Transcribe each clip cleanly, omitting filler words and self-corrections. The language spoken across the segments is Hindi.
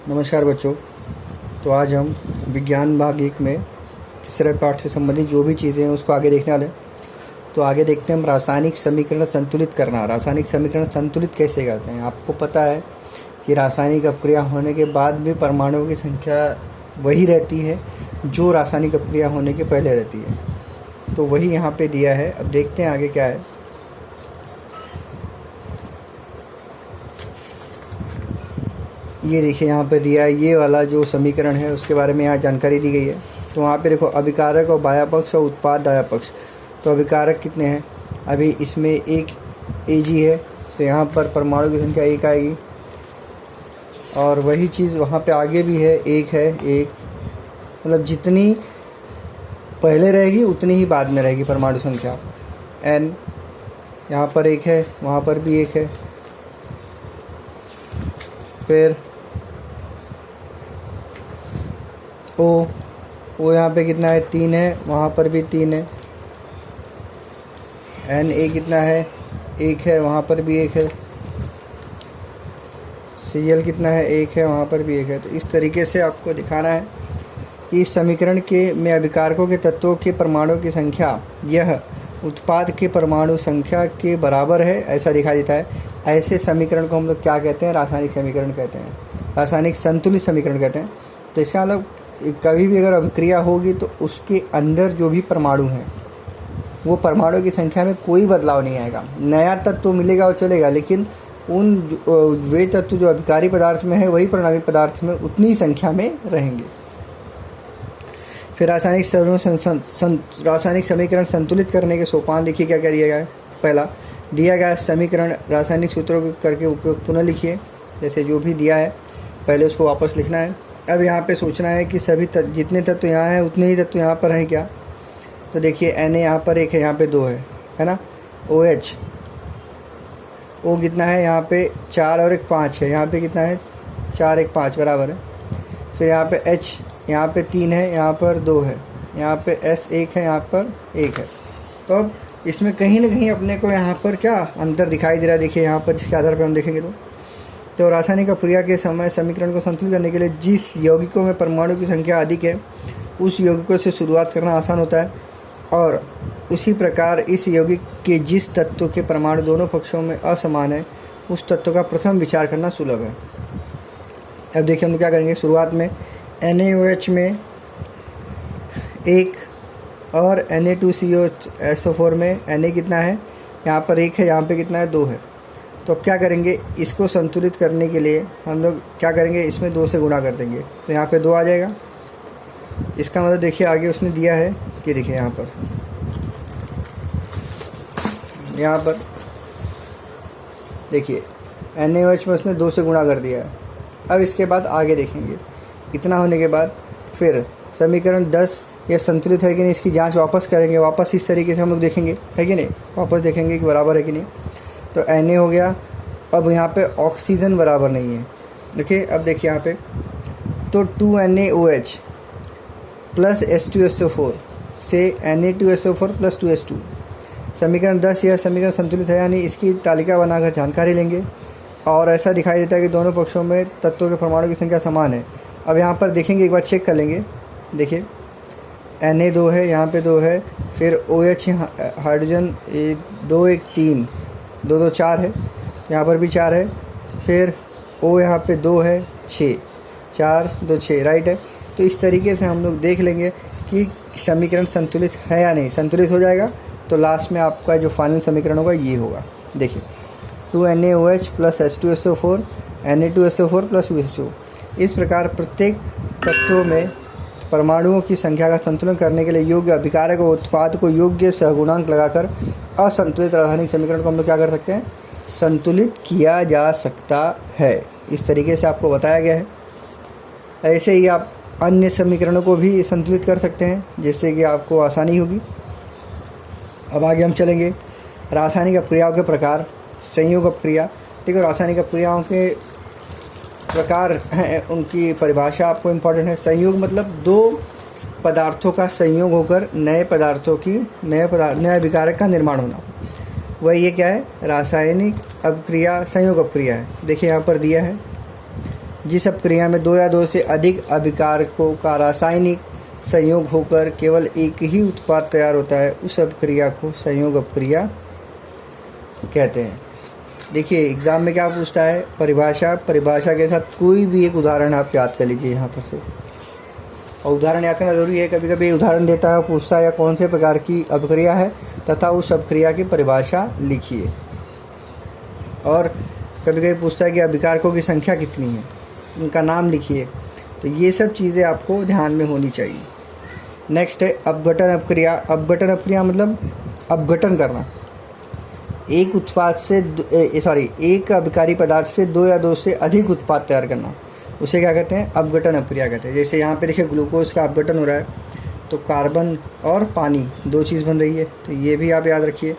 नमस्कार बच्चों। तो आज हम विज्ञान भाग 1 में तीसरे पाठ से संबंधित जो भी चीज़ें हैं उसको आगे देखने वाले हैं। तो आगे देखते हैं हम रासायनिक समीकरण संतुलित करना। रासायनिक समीकरण संतुलित कैसे करते हैं? आपको पता है कि रासायनिक अपक्रिया होने के बाद भी परमाणुओं की संख्या वही रहती है जो रासायनिक अपक्रिया होने के पहले रहती है। तो वही यहाँ पे दिया है। अब देखते हैं आगे क्या है। ये देखिए यहाँ पे दिया है, ये वाला जो समीकरण है उसके बारे में यहाँ जानकारी दी गई है। तो वहाँ पे देखो अभिकारक और बाह्यपक्ष और उत्पाद दाह्यपक्ष। तो अभिकारक कितने हैं? अभी इसमें एक Ag है, तो यहाँ पर परमाणु की संख्या 1 आएगी। और वही चीज़ वहाँ पे आगे भी है, 1 है, 1 मतलब जितनी पहले रहेगी उतनी ही बाद में रहेगी परमाणु संख्या। N यहाँ पर 1 है, वहाँ पर भी 1 है। फिर O यहाँ पे कितना है? 3 है, वहाँ पर भी 3 है। Na कितना है? 1 है, वहाँ पर भी 1 है। Cl कितना है? 1 है, वहाँ पर भी 1 है। तो इस तरीके से आपको दिखाना है कि इस समीकरण के में अभिकारकों के तत्वों के परमाणु की संख्या यह उत्पाद के परमाणु संख्या के बराबर है, ऐसा दिखाई देता है। ऐसे समीकरण को हम लोग क्या कहते हैं? रासायनिक समीकरण कहते हैं, रासायनिक संतुलित समीकरण कहते हैं। तो इसका मतलब कभी भी अगर अभिक्रिया होगी तो उसके अंदर जो भी परमाणु हैं वो परमाणु की संख्या में कोई बदलाव नहीं आएगा। नया तत्व मिलेगा और चलेगा, लेकिन उन वे तत्व जो अभिकारी पदार्थ में है वही परिणामी पदार्थ में उतनी ही संख्या में रहेंगे। फिर रासायनिक समीकरण संतुलित करने के सोपान देखिए क्या क्या दिया गया है। पहला दिया गया समीकरण रासायनिक सूत्रों करके उपयोग पुनः लिखिए। जैसे जो भी दिया है पहले उसको वापस लिखना है। अब यहाँ पे सोचना है कि सभी जितने तत्व यहाँ हैं उतने ही तत्व यहाँ पर हैं क्या। तो देखिए Na यहाँ पर 1 है, यहाँ पे 2 है ना। OH O कितना है? यहाँ पे 4 और 1 5 है, यहाँ पे कितना है? 4 1 5 बराबर है। फिर यहाँ पे H यहाँ पे 3 है, यहाँ पर 2 है, यहाँ पे S 1 है, यहाँ पर 1 है। तो अब इसमें कहीं ना कहीं अपने को यहाँ पर क्या अंतर दिखाई दे रहा है? देखिए यहाँ पर जिसके आधार पर हम देखेंगे तो रासायनिक अपक्रिया के समय समीकरण को संतुलित करने के लिए जिस यौगिकों में परमाणु की संख्या अधिक है उस यौगिकों से शुरुआत करना आसान होता है, और उसी प्रकार इस यौगिक के जिस तत्व के परमाणु दोनों पक्षों में असमान है उस तत्व का प्रथम विचार करना सुलभ है। अब देखिए हम क्या करेंगे। शुरुआत में NaOH में 1 और Na2CO4 में Na कितना है? यहाँ पर 1 है, यहाँ पे कितना है? 2 है। तो अब क्या करेंगे? इसको संतुलित करने के लिए हम लोग क्या करेंगे? इसमें 2 से गुणा कर देंगे, तो यहाँ पे 2 आ जाएगा। इसका मतलब देखिए आगे उसने दिया है कि देखिए यहाँ पर देखिए NaOH में उसने 2 से गुणा कर दिया है। अब इसके बाद आगे देखेंगे। इतना होने के बाद फिर समीकरण 10 यह संतुलित है कि नहीं, इसकी जांच वापस करेंगे। वापस इस तरीके से हम लोग देखेंगे, है कि नहीं, वापस देखेंगे कि बराबर है कि नहीं। तो Na हो गया। अब यहाँ पे ऑक्सीजन बराबर नहीं है। देखिए अब देखिए यहाँ पे तो 2NaOH प्लस H2SO4 से Na2SO4 प्लस 2H2। समीकरण 10 यह समीकरण संतुलित है, यानी इसकी तालिका बनाकर जानकारी लेंगे और ऐसा दिखाई देता है कि दोनों पक्षों में तत्वों के परमाणु की संख्या समान है। अब यहाँ पर देखेंगे, एक बार चेक कर लेंगे। देखिए Na 2 है, यहाँ पे 2 है, फिर OH हाइड्रोजन 2 1 3 2 2 4 है, यहाँ पर भी 4 है, फिर O यहाँ पे 2 है 6 4 2 6 राइट है। तो इस तरीके से हम लोग देख लेंगे कि समीकरण संतुलित है या नहीं। संतुलित हो जाएगा तो लास्ट में आपका जो फाइनल समीकरण होगा ये होगा। देखिए 2NaOH plus H2SO4 Na2SO4 plus OH2। इस प्रकार प्रत्येक तत्वों में परमाणुओं की संख्या का संतुलन करने के लिए योग्य अभिकारक और उत्पाद को योग्य सहगुणांक लगाकर असंतुलित रासायनिक समीकरण को हम लोग क्या कर सकते हैं? संतुलित किया जा सकता है। इस तरीके से आपको बताया गया है। ऐसे ही आप अन्य समीकरणों को भी संतुलित कर सकते हैं, जिससे कि आपको आसानी होगी। अब आगे हम चलेंगे। रासायनिक अपक्रियाओं के प्रकार। संयोग अपक्रिया। देखो रासायनिक अपक्रियाओं के प्रकार हैं, उनकी परिभाषा आपको इम्पॉर्टेंट है। संयोग मतलब 2 पदार्थों का संयोग होकर नए पदार्थों की नए अभिकारक का निर्माण होना। वह ये क्या है? रासायनिक अपक्रिया संयोग अपक्रिया है। देखिए यहाँ पर दिया है जिस अपक्रिया में दो या दो से अधिक अभिकारकों का रासायनिक संयोग होकर केवल एक ही उत्पाद तैयार होता है, उस अपक्रिया को संयोग अपक्रिया कहते हैं। देखिए एग्ज़ाम में क्या पूछता है, परिभाषा के साथ कोई भी एक उदाहरण आप याद कर लीजिए यहाँ पर से, और उदाहरण याद करना ज़रूरी है। कभी कभी उदाहरण देता है, पूछता है या कौन से प्रकार की अपक्रिया है तथा उस अपक्रिया की परिभाषा लिखिए। और कभी कभी पूछता है कि अभिकारकों की संख्या कितनी है, उनका नाम लिखिए। तो ये सब चीज़ें आपको ध्यान में होनी चाहिए। नेक्स्ट है अपघटन अपक्रिया। अपघटन अपक्रिया मतलब अपघटन करना। एक उत्पाद से एक अभिकारी पदार्थ से दो या दो से अधिक उत्पाद तैयार करना, उसे क्या कहते हैं, अपघटन अपक्रिया कहते हैं। जैसे यहाँ पे देखिए ग्लूकोज का अपघटन हो रहा है, तो कार्बन और पानी दो चीज़ बन रही है, तो ये भी आप याद रखिए।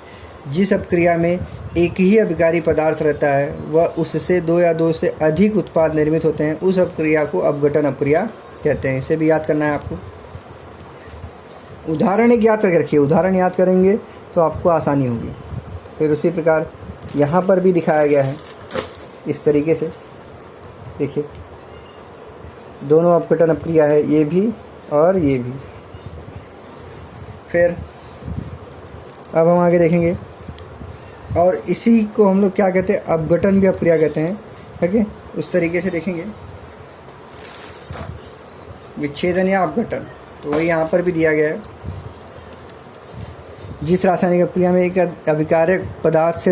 जिस अपक्रिया में एक ही अभिकारी पदार्थ रहता है वह उससे दो या दो से अधिक उत्पाद निर्मित होते हैं, उस अपक्रिया को अपघटन अपक्रिया कहते हैं। इसे भी याद करना है आपको। उदाहरण एक याद करके रखिए, उदाहरण याद करेंगे तो आपको आसानी होगी। फिर उसी प्रकार यहाँ पर भी दिखाया गया है इस तरीके से, देखिए दोनों अपघटन अपक्रिया है, ये भी और ये भी। फिर अब हम आगे देखेंगे, और इसी को हम लोग क्या कहते हैं, अपघटन भी अपक्रिया कहते हैं। ठीक है, उस तरीके से देखेंगे विच्छेदन या अपघटन, तो वही यहाँ पर भी दिया गया है। जिस रासायनिक अपक्रिया में एक अभिकारक पदार्थ से